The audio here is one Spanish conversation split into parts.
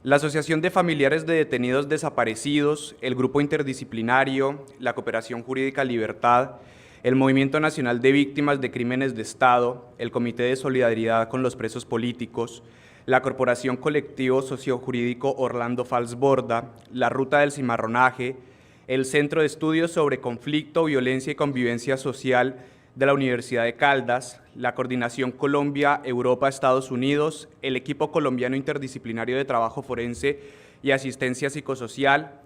La Asociación de Familiares de Detenidos Desaparecidos, el Grupo Interdisciplinario, la Cooperación Jurídica Libertad, el Movimiento Nacional de Víctimas de Crímenes de Estado, el Comité de Solidaridad con los Presos Políticos, la Corporación Colectivo Sociojurídico Orlando Falsborda, la Ruta del Cimarronaje, el Centro de Estudios sobre Conflicto, Violencia y Convivencia Social de la Universidad de Caldas, la Coordinación Colombia, Europa, Estados Unidos, el Equipo Colombiano Interdisciplinario de Trabajo Forense y Asistencia Psicosocial,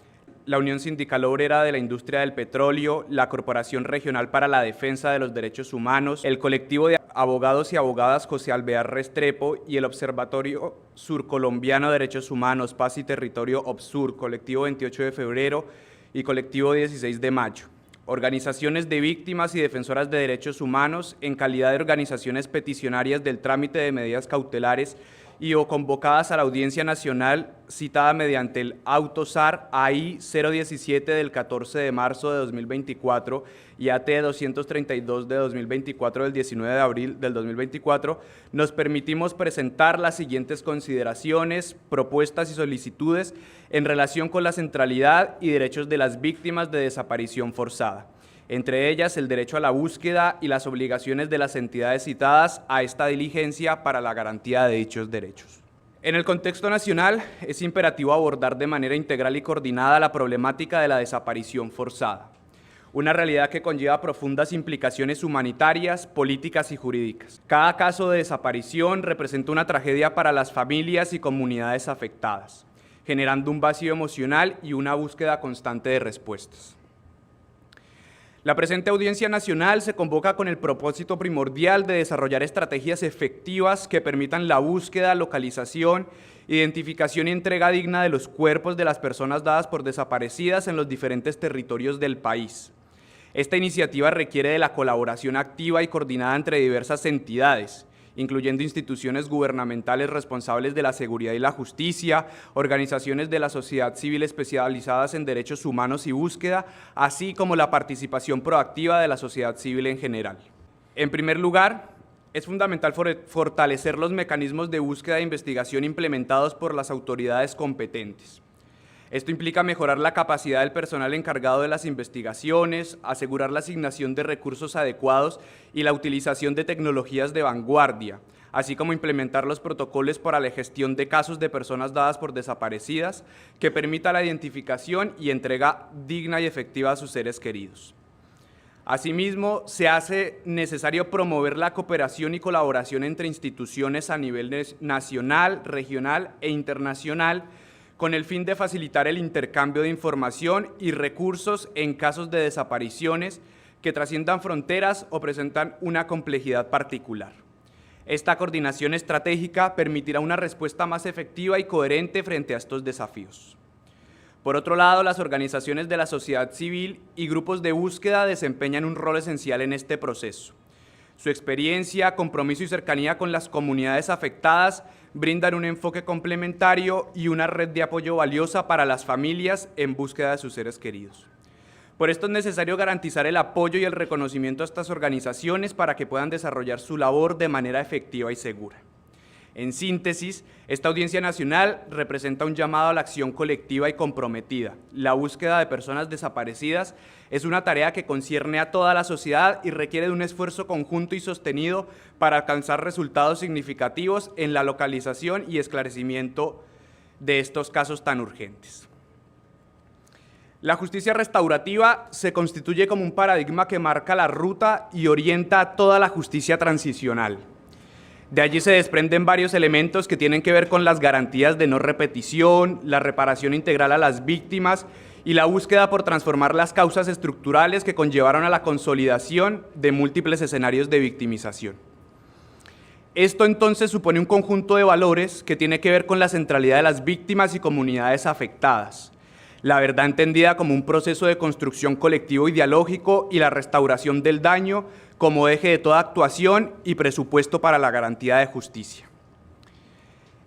la Unión Sindical Obrera de la Industria del Petróleo, la Corporación Regional para la Defensa de los Derechos Humanos, el Colectivo de Abogados y Abogadas José Alvear Restrepo y el Observatorio Surcolombiano de Derechos Humanos, Paz y Territorio OBSUR, Colectivo 28 de Febrero y Colectivo 16 de Mayo. Organizaciones de víctimas y defensoras de derechos humanos en calidad de organizaciones peticionarias del trámite de medidas cautelares y o convocadas a la Audiencia Nacional citada mediante el Auto SAR AI 017 del 14 de marzo de 2024 y AT 232 de 2024 del 19 de abril del 2024, nos permitimos presentar las siguientes consideraciones, propuestas y solicitudes en relación con la centralidad y derechos de las víctimas de desaparición forzada, entre ellas el derecho a la búsqueda y las obligaciones de las entidades citadas a esta diligencia para la garantía de dichos derechos. En el contexto nacional, es imperativo abordar de manera integral y coordinada la problemática de la desaparición forzada, una realidad que conlleva profundas implicaciones humanitarias, políticas y jurídicas. Cada caso de desaparición representa una tragedia para las familias y comunidades afectadas, generando un vacío emocional y una búsqueda constante de respuestas. La presente Audiencia Nacional se convoca con el propósito primordial de desarrollar estrategias efectivas que permitan la búsqueda, localización, identificación y entrega digna de los cuerpos de las personas dadas por desaparecidas en los diferentes territorios del país. Esta iniciativa requiere de la colaboración activa y coordinada entre diversas entidades, incluyendo instituciones gubernamentales responsables de la seguridad y la justicia, organizaciones de la sociedad civil especializadas en derechos humanos y búsqueda, así como la participación proactiva de la sociedad civil en general. En primer lugar, es fundamental fortalecer los mecanismos de búsqueda e investigación implementados por las autoridades competentes. Esto implica mejorar la capacidad del personal encargado de las investigaciones, asegurar la asignación de recursos adecuados y la utilización de tecnologías de vanguardia, así como implementar los protocolos para la gestión de casos de personas dadas por desaparecidas que permita la identificación y entrega digna y efectiva a sus seres queridos. Asimismo, se hace necesario promover la cooperación y colaboración entre instituciones a nivel nacional, regional e internacional, con el fin de facilitar el intercambio de información y recursos en casos de desapariciones que trasciendan fronteras o presentan una complejidad particular. Esta coordinación estratégica permitirá una respuesta más efectiva y coherente frente a estos desafíos. Por otro lado, las organizaciones de la sociedad civil y grupos de búsqueda desempeñan un rol esencial en este proceso. Su experiencia, compromiso y cercanía con las comunidades afectadas brindan un enfoque complementario y una red de apoyo valiosa para las familias en búsqueda de sus seres queridos. Por esto es necesario garantizar el apoyo y el reconocimiento a estas organizaciones para que puedan desarrollar su labor de manera efectiva y segura. En síntesis, esta Audiencia Nacional representa un llamado a la acción colectiva y comprometida. La búsqueda de personas desaparecidas es una tarea que concierne a toda la sociedad y requiere de un esfuerzo conjunto y sostenido para alcanzar resultados significativos en la localización y esclarecimiento de estos casos tan urgentes. La justicia restaurativa se constituye como un paradigma que marca la ruta y orienta a toda la justicia transicional. De allí se desprenden varios elementos que tienen que ver con las garantías de no repetición, la reparación integral a las víctimas y la búsqueda por transformar las causas estructurales que conllevaron a la consolidación de múltiples escenarios de victimización. Esto entonces supone un conjunto de valores que tiene que ver con la centralidad de las víctimas y comunidades afectadas, la verdad entendida como un proceso de construcción colectivo y dialógico y la restauración del daño como eje de toda actuación y presupuesto para la garantía de justicia.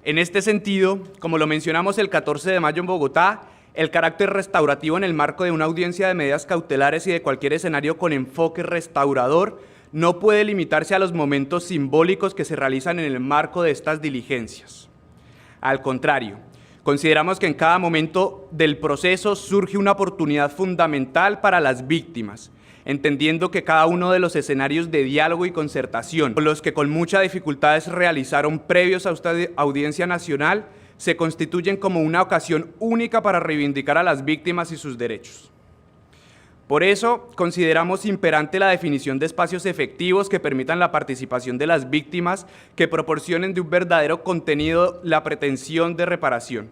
En este sentido, como lo mencionamos el 14 de mayo en Bogotá, el carácter restaurativo en el marco de una audiencia de medidas cautelares y de cualquier escenario con enfoque restaurador no puede limitarse a los momentos simbólicos que se realizan en el marco de estas diligencias. Al contrario, Consideramos que en cada momento del proceso surge una oportunidad fundamental para las víctimas, entendiendo que cada uno de los escenarios de diálogo y concertación, los que con mucha dificultad se realizaron previos a esta audiencia nacional, se constituyen como una ocasión única para reivindicar a las víctimas y sus derechos. Por eso, consideramos imperante la definición de espacios efectivos que permitan la participación de las víctimas, que proporcionen de un verdadero contenido la pretensión de reparación.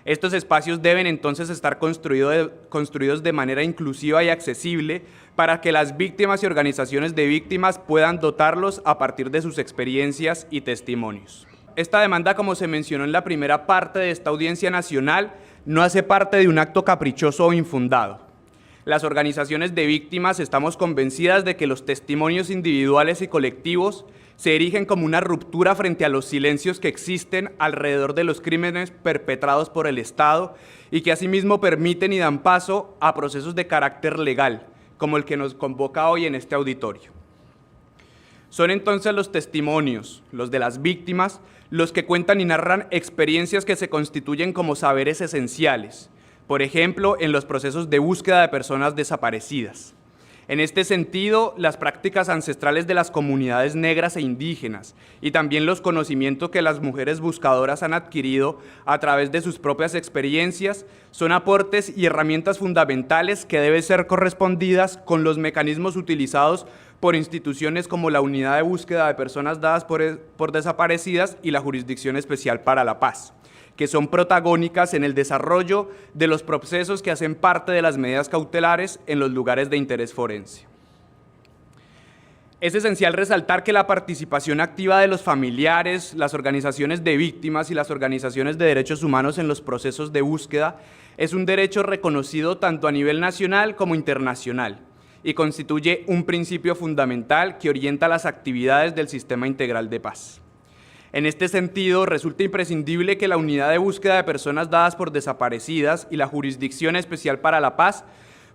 Estos espacios deben entonces estar construidos de manera inclusiva y accesible para que las víctimas y organizaciones de víctimas puedan dotarlos a partir de sus experiencias y testimonios. Esta demanda, como se mencionó en la primera parte de esta audiencia nacional, no hace parte de un acto caprichoso o infundado. Las organizaciones de víctimas estamos convencidas de que los testimonios individuales y colectivos se erigen como una ruptura frente a los silencios que existen alrededor de los crímenes perpetrados por el Estado y que asimismo permiten y dan paso a procesos de carácter legal, como el que nos convoca hoy en este auditorio. Son entonces los testimonios, los de las víctimas, los que cuentan y narran experiencias que se constituyen como saberes esenciales, por ejemplo, en los procesos de búsqueda de personas desaparecidas. En este sentido, las prácticas ancestrales de las comunidades negras e indígenas y también los conocimientos que las mujeres buscadoras han adquirido a través de sus propias experiencias son aportes y herramientas fundamentales que deben ser correspondidas con los mecanismos utilizados por instituciones como la Unidad de Búsqueda de Personas Dadas por Desaparecidas y la Jurisdicción Especial para la Paz, que son protagónicas en el desarrollo de los procesos que hacen parte de las medidas cautelares en los lugares de interés forense. Es esencial resaltar que la participación activa de los familiares, las organizaciones de víctimas y las organizaciones de derechos humanos en los procesos de búsqueda es un derecho reconocido tanto a nivel nacional como internacional y constituye un principio fundamental que orienta las actividades del Sistema Integral de Paz. En este sentido, resulta imprescindible que la Unidad de Búsqueda de Personas Dadas por Desaparecidas y la Jurisdicción Especial para la Paz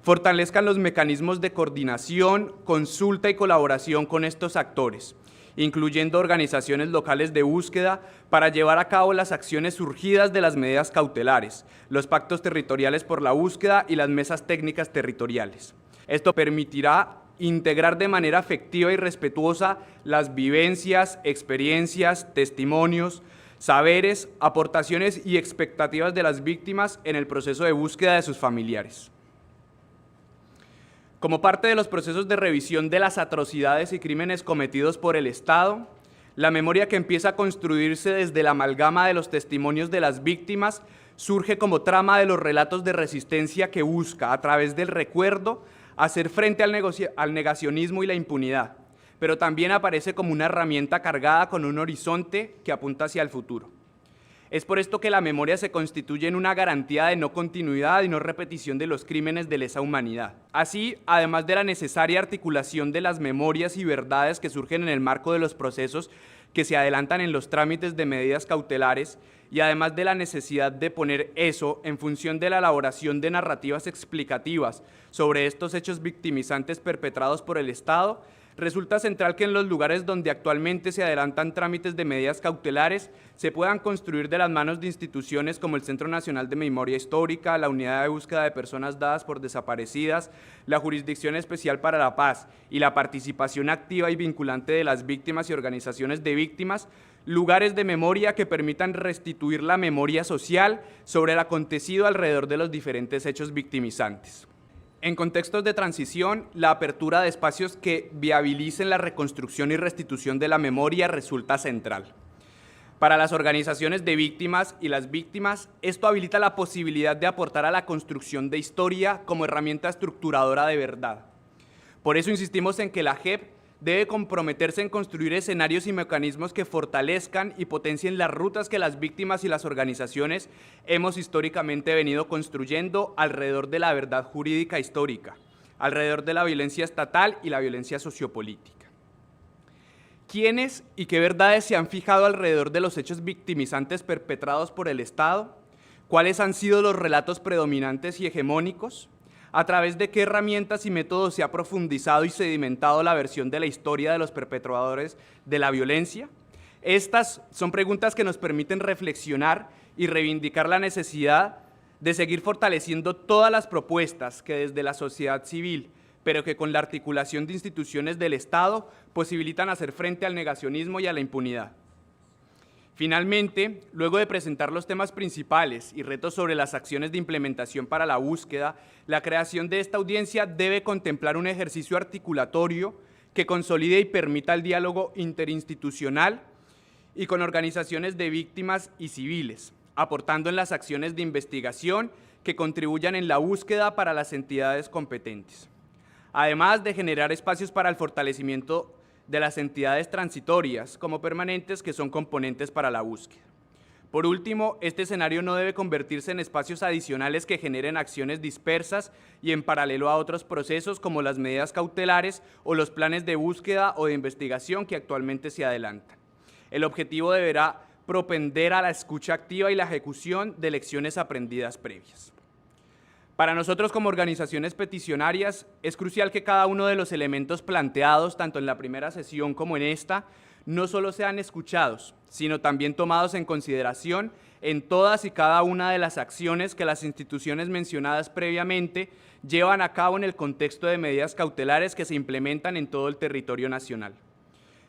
fortalezcan los mecanismos de coordinación, consulta y colaboración con estos actores, incluyendo organizaciones locales de búsqueda, para llevar a cabo las acciones surgidas de las medidas cautelares, los pactos territoriales por la búsqueda y las mesas técnicas territoriales. Esto permitirá integrar de manera afectiva y respetuosa las vivencias, experiencias, testimonios, saberes, aportaciones y expectativas de las víctimas en el proceso de búsqueda de sus familiares. Como parte de los procesos de revisión de las atrocidades y crímenes cometidos por el Estado, la memoria que empieza a construirse desde la amalgama de los testimonios de las víctimas surge como trama de los relatos de resistencia que busca, a través del recuerdo, hacer frente al negacionismo y la impunidad, pero también aparece como una herramienta cargada con un horizonte que apunta hacia el futuro. Es por esto que la memoria se constituye en una garantía de no continuidad y no repetición de los crímenes de lesa humanidad. Así, además de la necesaria articulación de las memorias y verdades que surgen en el marco de los procesos que se adelantan en los trámites de medidas cautelares, y además de la necesidad de poner eso en función de la elaboración de narrativas explicativas sobre estos hechos victimizantes perpetrados por el Estado, resulta central que en los lugares donde actualmente se adelantan trámites de medidas cautelares se puedan construir de las manos de instituciones como el Centro Nacional de Memoria Histórica, la Unidad de Búsqueda de Personas Dadas por Desaparecidas, la Jurisdicción Especial para la Paz y la participación activa y vinculante de las víctimas y organizaciones de víctimas, lugares de memoria que permitan restituir la memoria social sobre el acontecido alrededor de los diferentes hechos victimizantes. En contextos de transición, la apertura de espacios que viabilicen la reconstrucción y restitución de la memoria resulta central. Para las organizaciones de víctimas y las víctimas, esto habilita la posibilidad de aportar a la construcción de historia como herramienta estructuradora de verdad. Por eso insistimos en que la JEP debe comprometerse en construir escenarios y mecanismos que fortalezcan y potencien las rutas que las víctimas y las organizaciones hemos históricamente venido construyendo alrededor de la verdad jurídica histórica, alrededor de la violencia estatal y la violencia sociopolítica. ¿Quiénes y qué verdades se han fijado alrededor de los hechos victimizantes perpetrados por el Estado? ¿Cuáles han sido los relatos predominantes y hegemónicos? ¿A través de qué herramientas y métodos se ha profundizado y sedimentado la versión de la historia de los perpetradores de la violencia? Estas son preguntas que nos permiten reflexionar y reivindicar la necesidad de seguir fortaleciendo todas las propuestas que desde la sociedad civil, pero que con la articulación de instituciones del Estado posibilitan hacer frente al negacionismo y a la impunidad. Finalmente, luego de presentar los temas principales y retos sobre las acciones de implementación para la búsqueda, la creación de esta audiencia debe contemplar un ejercicio articulatorio que consolide y permita el diálogo interinstitucional y con organizaciones de víctimas y civiles, aportando en las acciones de investigación que contribuyan en la búsqueda para las entidades competentes, además de generar espacios para el fortalecimiento de las entidades transitorias como permanentes que son componentes para la búsqueda. Por último, este escenario no debe convertirse en espacios adicionales que generen acciones dispersas y en paralelo a otros procesos como las medidas cautelares o los planes de búsqueda o de investigación que actualmente se adelantan. El objetivo deberá propender a la escucha activa y la ejecución de lecciones aprendidas previas. Para nosotros como organizaciones peticionarias es crucial que cada uno de los elementos planteados, tanto en la primera sesión como en esta, no solo sean escuchados, sino también tomados en consideración en todas y cada una de las acciones que las instituciones mencionadas previamente llevan a cabo en el contexto de medidas cautelares que se implementan en todo el territorio nacional.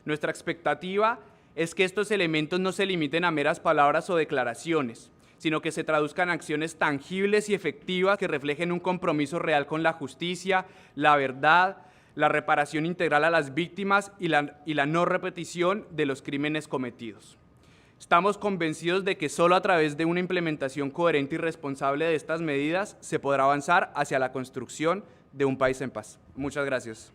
Nuestra expectativa es que estos elementos no se limiten a meras palabras o declaraciones, sino que se traduzcan en acciones tangibles y efectivas que reflejen un compromiso real con la justicia, la verdad, la reparación integral a las víctimas y la no repetición de los crímenes cometidos. Estamos convencidos de que solo a través de una implementación coherente y responsable de estas medidas se podrá avanzar hacia la construcción de un país en paz. Muchas gracias.